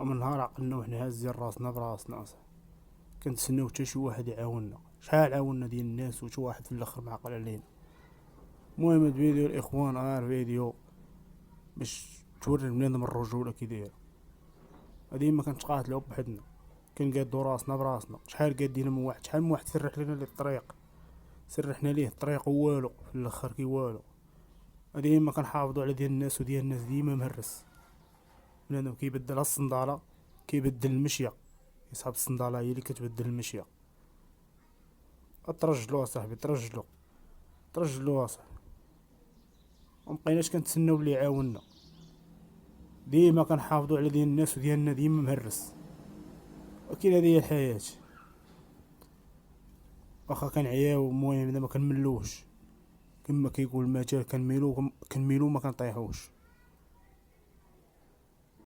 من نهار عقلنا وحنا هازين راسنا براسنا اصاحبي، كنتسناو حتى شي واحد يعاوننا. شحال عاوننا ديال الناس وشي واحد في الاخر ما عقل علينا. المهم هاد الفيديو الاخوان غير فيديو باش توري بنادم الرجوله كي داير. ديما كنتقاتلو بحدنا، كنقادو راسنا براسنا. شحال قادينا من واحد، شحال من واحد سرح لنا لي الطريق، سرحنا ليه الطريق والو في الاخر كي والو. ديما كنحافظو على ديال الناس، وديال الناس ديما مهرس. بنادم كيبدل الصندالة، كيبدل المشية، يصحاب الصندالة هي اللي كتبدل المشية. ترجلو اصاحبي، ترجلو ترجلو اصاحبي. ومبقيناش كنتسناو اللي يعاوننا، ديما كنحافظو على ديال الناس وديالنا ديما مهرس. وكاين هذه هي الحياة. واخا كنعياو المهم ما كنملوش، كما كيقول المثل كنميلو ما كنطيحوش.